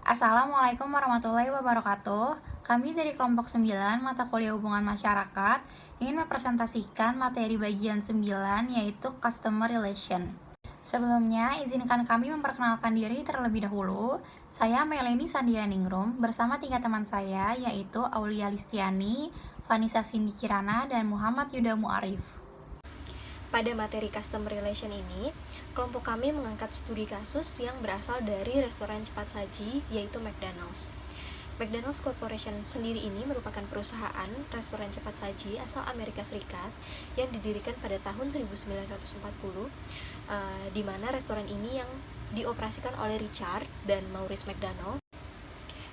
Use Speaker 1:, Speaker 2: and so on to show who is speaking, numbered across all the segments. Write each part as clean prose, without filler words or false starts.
Speaker 1: Assalamualaikum warahmatullahi wabarakatuh. Kami dari kelompok 9 mata kuliah hubungan masyarakat ingin mempresentasikan materi bagian 9 yaitu Customer Relation. Sebelumnya, izinkan kami memperkenalkan diri terlebih dahulu. Saya Meleni Sandianingrum bersama 3 teman saya yaitu Aulia Listiani, Vanessa Cindy Kirana, dan Muhammad Yuda Muarif.
Speaker 2: Pada materi Customer Relation ini, kelompok kami mengangkat studi kasus yang berasal dari restoran cepat saji, yaitu McDonald's. McDonald's Corporation sendiri ini merupakan perusahaan restoran cepat saji asal Amerika Serikat yang didirikan pada tahun 1940, di mana restoran ini yang dioperasikan oleh Richard dan Maurice McDonald.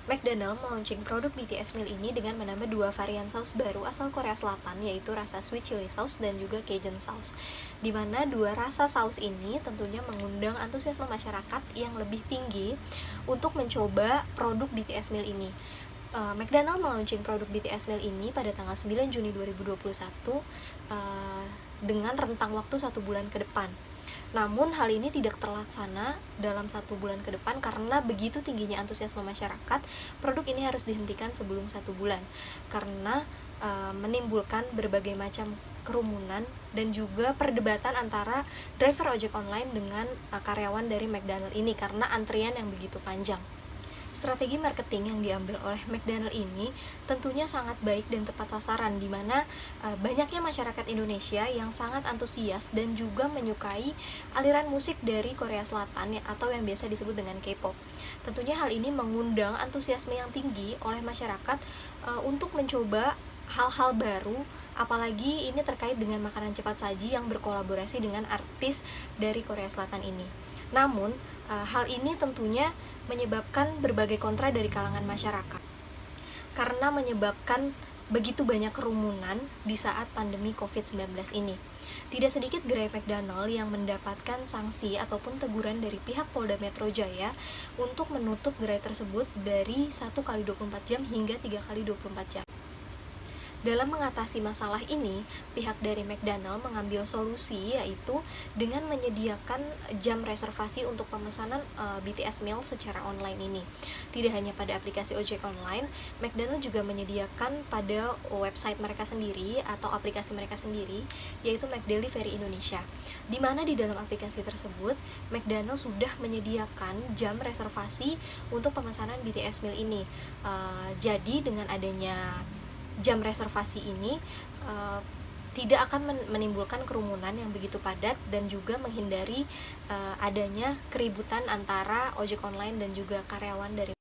Speaker 2: McDonald melaunching produk BTS meal ini dengan menambah 2 varian saus baru asal Korea Selatan, yaitu rasa sweet chili sauce dan juga Cajun sauce. Di mana 2 rasa saus ini tentunya mengundang antusiasme masyarakat yang lebih tinggi untuk mencoba produk BTS meal ini. McDonald melaunching produk BTS meal ini pada tanggal 9 Juni 2021 dengan rentang waktu 1 bulan ke depan. Namun hal ini tidak terlaksana dalam 1 bulan ke depan karena begitu tingginya antusiasme masyarakat, produk ini harus dihentikan sebelum 1 bulan karena menimbulkan berbagai macam kerumunan dan juga perdebatan antara driver ojek online dengan karyawan dari McDonald ini karena antrian yang begitu panjang. Strategi marketing yang diambil oleh McDonald ini tentunya sangat baik dan tepat sasaran, di mana banyaknya masyarakat Indonesia yang sangat antusias dan juga menyukai aliran musik dari Korea Selatan atau yang biasa disebut dengan K-pop. Tentunya hal ini mengundang antusiasme yang tinggi oleh masyarakat untuk mencoba hal-hal baru, apalagi ini terkait dengan makanan cepat saji yang berkolaborasi dengan artis dari Korea Selatan ini. Namun, hal ini tentunya menyebabkan berbagai kontra dari kalangan masyarakat karena menyebabkan begitu banyak kerumunan di saat pandemi COVID-19 ini. Tidak sedikit gerai McDonald yang mendapatkan sanksi ataupun teguran dari pihak Polda Metro Jaya untuk menutup gerai tersebut dari 1 kali 24 jam hingga 3 kali 24 jam. Dalam mengatasi masalah ini, pihak dari McDonald mengambil solusi yaitu dengan menyediakan jam reservasi untuk pemesanan BTS meal secara online ini. Tidak hanya pada aplikasi ojek online, McDonald juga menyediakan pada website mereka sendiri atau aplikasi mereka sendiri, yaitu McDelivery Indonesia. Di mana di dalam aplikasi tersebut, McDonald sudah menyediakan jam reservasi untuk pemesanan BTS meal ini. Jadi dengan adanya jam reservasi ini tidak akan menimbulkan kerumunan yang begitu padat dan juga menghindari adanya keributan antara ojek online dan juga karyawan dari.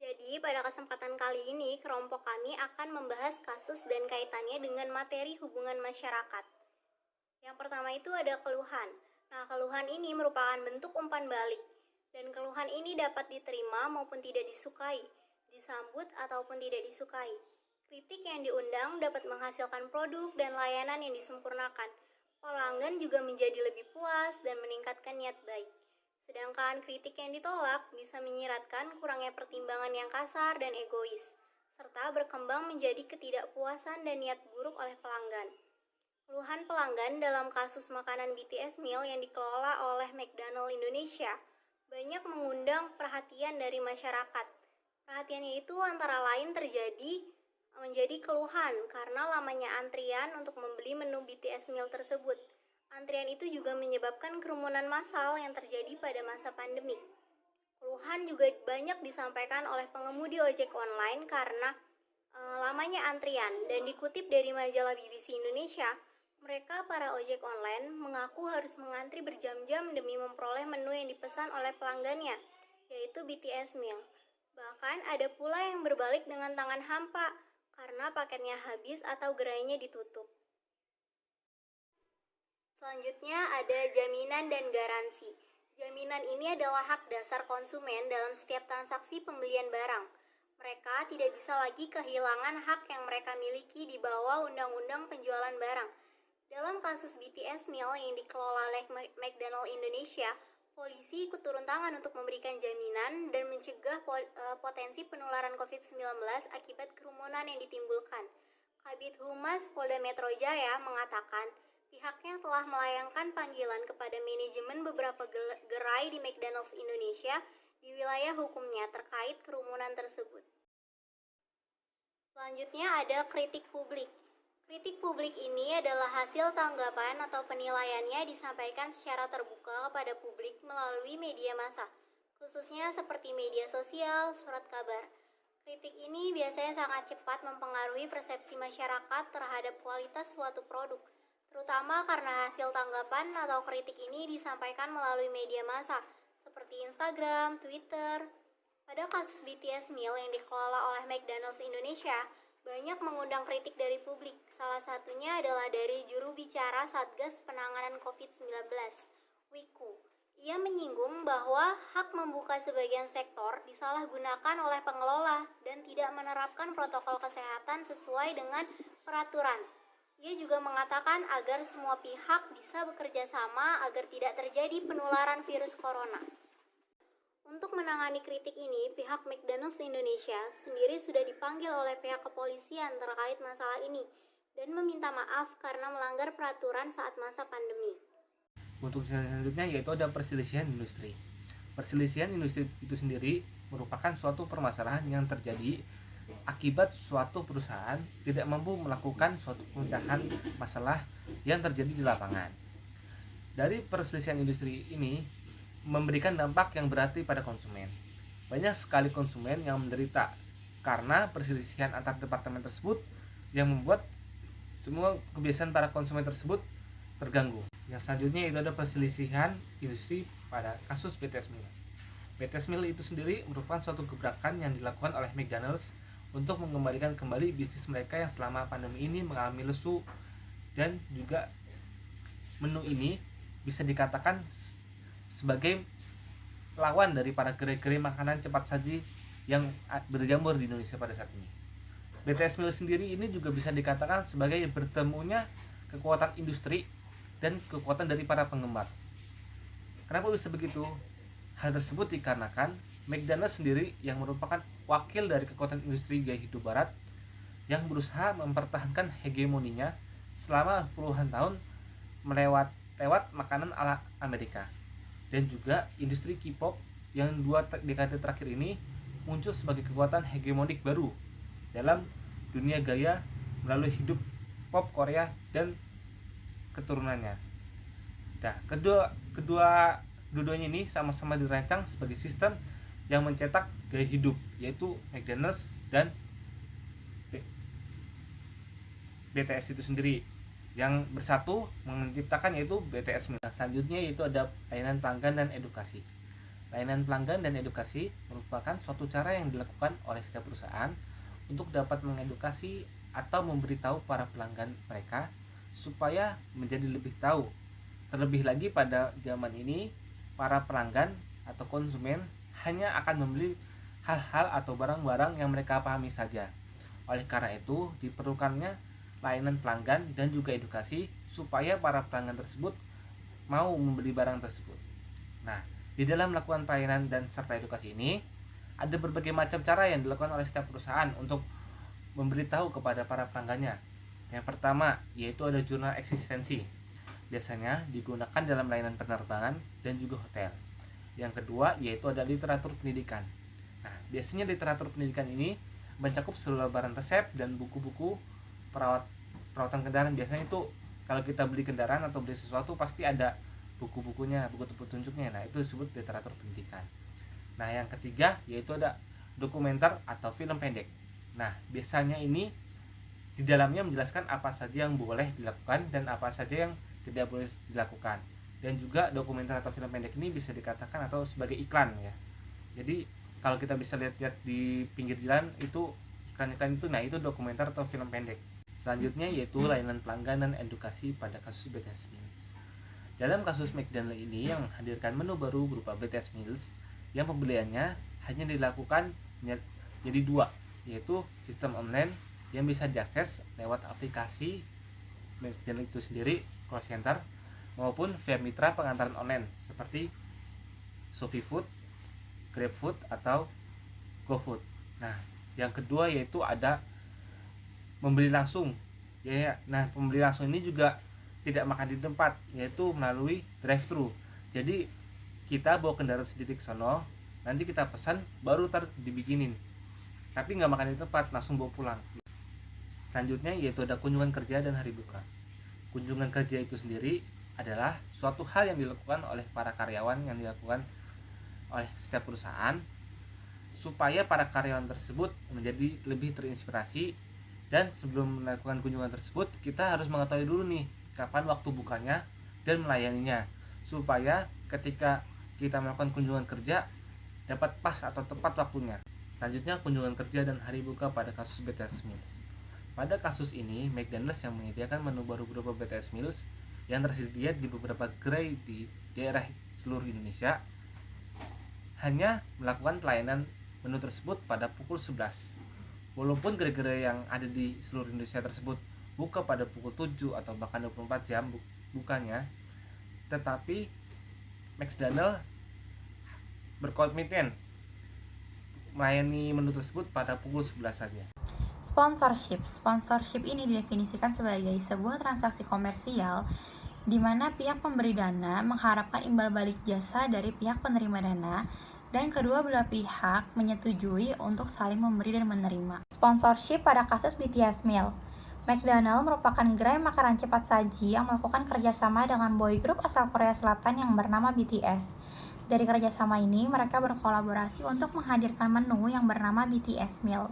Speaker 3: Jadi, pada kesempatan kali ini, kelompok kami akan membahas kasus dan kaitannya dengan materi hubungan masyarakat. Yang pertama itu ada keluhan. Nah, keluhan ini merupakan bentuk umpan balik, dan keluhan ini dapat diterima maupun tidak disukai, disambut ataupun tidak disukai. Kritik yang diundang dapat menghasilkan produk dan layanan yang disempurnakan. Pelanggan juga menjadi lebih puas dan meningkatkan niat baik. Sedangkan kritik yang ditolak bisa menyiratkan kurangnya pertimbangan yang kasar dan egois, serta berkembang menjadi ketidakpuasan dan niat buruk oleh pelanggan. Keluhan pelanggan dalam kasus makanan BTS meal yang dikelola oleh McDonald Indonesia banyak mengundang perhatian dari masyarakat. Perhatiannya itu antara lain menjadi keluhan karena lamanya antrian untuk membeli menu BTS meal tersebut. Antrian itu juga menyebabkan kerumunan massal yang terjadi pada masa pandemi. Keluhan juga banyak disampaikan oleh pengemudi ojek online karena lamanya antrian, dan dikutip dari majalah BBC Indonesia, mereka para ojek online mengaku harus mengantri berjam-jam demi memperoleh menu yang dipesan oleh pelanggannya, yaitu BTS meal. Bahkan ada pula yang berbalik dengan tangan hampa karena paketnya habis atau gerainya ditutup. Selanjutnya ada jaminan dan garansi. Jaminan ini adalah hak dasar konsumen dalam setiap transaksi pembelian barang. Mereka tidak bisa lagi kehilangan hak yang mereka miliki di bawah Undang-Undang Penjualan Barang. Dalam kasus BTS meal yang dikelola oleh McDonald Indonesia, polisi ikut turun tangan untuk memberikan jaminan dan mencegah potensi penularan COVID-19 akibat kerumunan yang ditimbulkan. Kabid Humas Polda Metro Jaya mengatakan pihaknya telah melayangkan panggilan kepada manajemen beberapa gerai di McDonald's Indonesia di di wilayah hukumnya terkait kerumunan tersebut. Selanjutnya ada kritik publik. Kritik publik ini adalah hasil tanggapan atau penilaiannya disampaikan secara terbuka kepada publik melalui media massa, khususnya seperti media sosial, surat kabar. Kritik ini biasanya sangat cepat mempengaruhi persepsi masyarakat terhadap kualitas suatu produk, terutama karena hasil tanggapan atau kritik ini disampaikan melalui media massa, seperti Instagram, Twitter. Pada kasus BTS Meal yang dikelola oleh McDonald's Indonesia, banyak mengundang kritik dari publik. Salah satunya adalah dari juru bicara Satgas Penanganan COVID-19, Wiku. Ia menyinggung bahwa hak membuka sebagian sektor disalahgunakan oleh pengelola dan tidak menerapkan protokol kesehatan sesuai dengan peraturan. Ia juga mengatakan agar semua pihak bisa bekerja sama agar tidak terjadi penularan virus corona. Untuk menangani kritik ini, pihak McDonald's Indonesia sendiri sudah dipanggil oleh pihak kepolisian terkait masalah ini dan meminta maaf karena melanggar peraturan saat masa pandemi.
Speaker 4: Untuk selanjutnya yaitu ada perselisihan industri. Perselisihan industri itu sendiri merupakan suatu permasalahan yang terjadi akibat suatu perusahaan tidak mampu melakukan suatu pemecahan masalah yang terjadi di lapangan. Dari perselisihan industri ini memberikan dampak yang berarti pada konsumen. Banyak sekali konsumen yang menderita karena perselisihan antar departemen tersebut yang membuat semua kebiasaan para konsumen tersebut terganggu. Yang selanjutnya itu ada perselisihan industri pada kasus BTS Meal. BTS Meal itu sendiri merupakan suatu gebrakan yang dilakukan oleh McDonald's untuk mengembalikan kembali bisnis mereka yang selama pandemi ini mengalami lesu, dan juga menu ini bisa dikatakan sebagai lawan dari para gerai-gerai makanan cepat saji yang berjamur di Indonesia pada saat ini. BTS Meal sendiri ini juga bisa dikatakan sebagai bertemunya kekuatan industri dan kekuatan dari para penggemar. Kenapa bisa begitu? Hal tersebut dikarenakan McDonald's sendiri yang merupakan wakil dari kekuatan industri gaya hidup barat yang berusaha mempertahankan hegemoninya selama puluhan tahun lewat makanan ala Amerika. Dan juga industri K-pop yang 2 dekade terakhir ini muncul sebagai kekuatan hegemonik baru dalam dunia gaya melalui hidup pop Korea dan keturunannya. Nah, keduanya ini sama-sama dirancang sebagai sistem yang mencetak gaya hidup, yaitu McDonald's dan BTS itu sendiri yang bersatu menciptakan yaitu BTS Meal. Selanjutnya yaitu ada layanan pelanggan dan edukasi. Layanan pelanggan dan edukasi merupakan suatu cara yang dilakukan oleh setiap perusahaan untuk dapat mengedukasi atau memberitahu para pelanggan mereka supaya menjadi lebih tahu. Terlebih lagi pada zaman ini, para pelanggan atau konsumen hanya akan membeli hal-hal atau barang-barang yang mereka pahami saja. Oleh karena itu, diperlukannya layanan pelanggan dan juga edukasi supaya para pelanggan tersebut mau membeli barang tersebut. Nah, di dalam melakukan pelayanan dan serta edukasi ini ada berbagai macam cara yang dilakukan oleh setiap perusahaan untuk memberitahu kepada para pelanggannya. Yang pertama yaitu ada jurnal eksistensi. Biasanya digunakan dalam layanan penerbangan dan juga hotel. Yang kedua yaitu ada literatur pendidikan. Nah, biasanya literatur pendidikan ini mencakup seluruh barang resep dan buku-buku perawatan kendaraan. Biasanya itu kalau kita beli kendaraan atau beli sesuatu pasti ada buku-bukunya, buku petunjuknya. Nah, itu disebut literatur pendidikan. Nah, yang ketiga yaitu ada dokumenter atau film pendek. Nah, biasanya ini di dalamnya menjelaskan apa saja yang boleh dilakukan dan apa saja yang tidak boleh dilakukan. Dan juga dokumenter atau film pendek ini bisa dikatakan atau sebagai iklan ya. Jadi kalau kita bisa lihat di pinggir jalan itu iklan-iklan itu, nah itu dokumenter atau film pendek. Selanjutnya yaitu layanan pelanggan dan edukasi pada kasus BTS Meals. Dalam kasus McDonald's ini yang menghadirkan menu baru berupa BTS Meals yang pembeliannya hanya dilakukan jadi 2, yaitu sistem online yang bisa diakses lewat aplikasi McDonald's itu sendiri, call center, maupun via mitra pengantaran online seperti ShopeeFood, GrabFood atau GoFood. Nah, yang kedua yaitu ada membeli langsung ya. Nah, pembeli langsung ini juga tidak makan di tempat, yaitu melalui drive thru. Jadi kita bawa kendaraan sendiri ke sono, nanti kita pesan baru dibikinin, tapi nggak makan di tempat, langsung bawa pulang. Selanjutnya yaitu ada kunjungan kerja dan hari buka. Kunjungan kerja itu sendiri adalah suatu hal yang dilakukan oleh para karyawan, yang dilakukan oleh setiap perusahaan supaya para karyawan tersebut menjadi lebih terinspirasi. Dan sebelum melakukan kunjungan tersebut, kita harus mengetahui dulu nih kapan waktu bukanya dan melayaninya, supaya ketika kita melakukan kunjungan kerja dapat pas atau tepat waktunya. Selanjutnya kunjungan kerja dan hari buka pada kasus BTS Meals. Pada kasus ini, McDonald's yang menyediakan menu baru berupa BTS Meals yang tersedia di beberapa gerai di daerah seluruh Indonesia hanya melakukan pelayanan menu tersebut pada pukul 11. Walaupun gerai-gerai yang ada di seluruh Indonesia tersebut buka pada pukul 7 atau bahkan 24 jam bukanya, tetapi McDonald's berkomitmen melayani menu tersebut pada pukul 11 saja.
Speaker 1: Sponsorship ini didefinisikan sebagai sebuah transaksi komersial di mana pihak pemberi dana mengharapkan imbal balik jasa dari pihak penerima dana, dan kedua belah pihak menyetujui untuk saling memberi dan menerima. Sponsorship pada kasus BTS Meal. McDonald's merupakan gerai makanan cepat saji yang melakukan kerjasama dengan boy group asal Korea Selatan yang bernama BTS. Dari kerjasama ini, mereka berkolaborasi untuk menghadirkan menu yang bernama BTS Meal.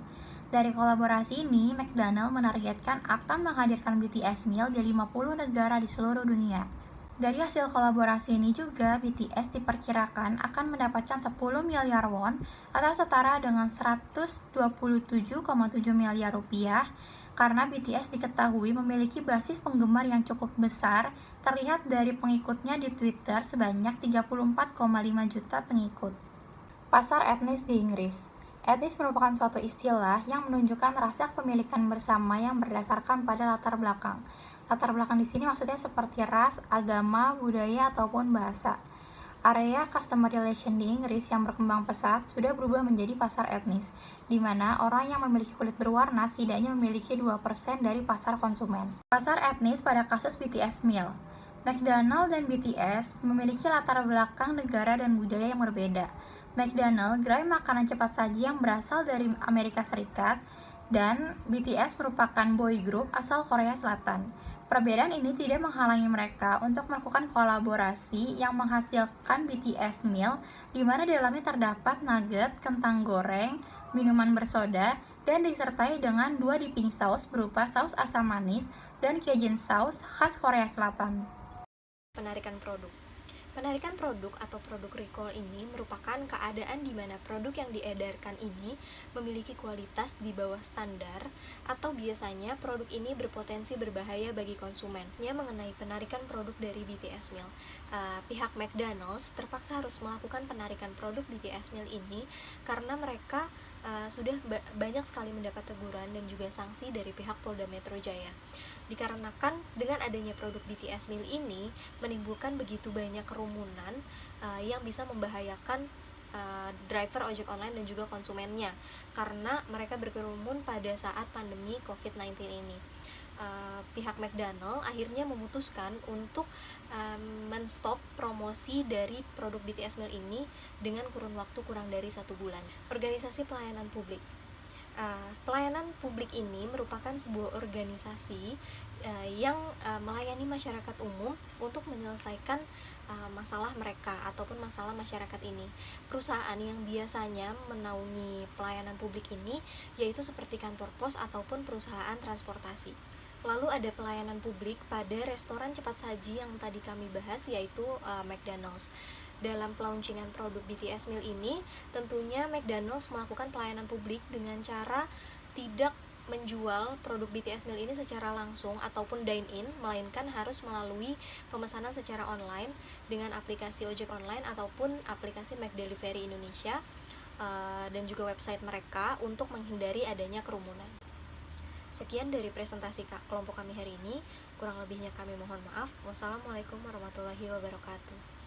Speaker 1: Dari kolaborasi ini, McDonald's menargetkan akan menghadirkan BTS Meal di 50 negara di seluruh dunia. Dari hasil kolaborasi ini juga, BTS diperkirakan akan mendapatkan 10 miliar won atau setara dengan 127,7 miliar rupiah, karena BTS diketahui memiliki basis penggemar yang cukup besar, terlihat dari pengikutnya di Twitter sebanyak 34,5 juta pengikut. Pasar etnis di Inggris. Etnis merupakan suatu istilah yang menunjukkan rasa kepemilikan bersama yang berdasarkan pada latar belakang. Latar belakang di sini maksudnya seperti ras, agama, budaya, ataupun bahasa. Area customer relation di Inggris yang berkembang pesat sudah berubah menjadi pasar etnis, di mana orang yang memiliki kulit berwarna setidaknya memiliki 2% dari pasar konsumen. Pasar etnis pada kasus BTS Meal. McDonald's dan BTS memiliki latar belakang negara dan budaya yang berbeda. McDonald's gerai makanan cepat saji yang berasal dari Amerika Serikat, dan BTS merupakan boy group asal Korea Selatan. Perbedaan ini tidak menghalangi mereka untuk melakukan kolaborasi yang menghasilkan BTS Meal, di mana di dalamnya terdapat nugget, kentang goreng, minuman bersoda, dan disertai dengan 2 dipping sauce berupa saus asam manis dan Cajun sauce khas Korea Selatan.
Speaker 2: Penarikan produk. Penarikan produk atau produk recall ini merupakan keadaan di mana produk yang diedarkan ini memiliki kualitas di bawah standar, atau biasanya produk ini berpotensi berbahaya bagi konsumen. Mengenai penarikan produk dari BTS Meal, pihak McDonald's terpaksa harus melakukan penarikan produk BTS Meal ini karena mereka sudah banyak sekali mendapat teguran dan juga sanksi dari pihak Polda Metro Jaya. Dikarenakan dengan adanya produk BTS Meal ini menimbulkan begitu banyak kerumunan yang bisa membahayakan driver ojek online dan juga konsumennya, karena mereka berkerumun pada saat pandemi COVID-19 ini. Pihak McDonald's akhirnya memutuskan untuk menstop promosi dari produk BTS Meal ini dengan kurun waktu kurang dari 1 bulan. Organisasi pelayanan publik. Pelayanan publik ini merupakan sebuah organisasi yang melayani masyarakat umum untuk menyelesaikan masalah mereka ataupun masalah masyarakat ini. Perusahaan yang biasanya menaungi pelayanan publik ini yaitu seperti kantor pos ataupun perusahaan transportasi. Lalu ada pelayanan publik pada restoran cepat saji yang tadi kami bahas, yaitu McDonald's. Dalam pelauncingan produk BTS Meal ini, tentunya McDonald's melakukan pelayanan publik dengan cara tidak menjual produk BTS Meal ini secara langsung ataupun dine-in, melainkan harus melalui pemesanan secara online dengan aplikasi ojek online ataupun aplikasi McDelivery Indonesia dan juga website mereka untuk menghindari adanya kerumunan. Sekian dari presentasi kelompok kami hari ini, kurang lebihnya kami mohon maaf. Wassalamualaikum warahmatullahi wabarakatuh.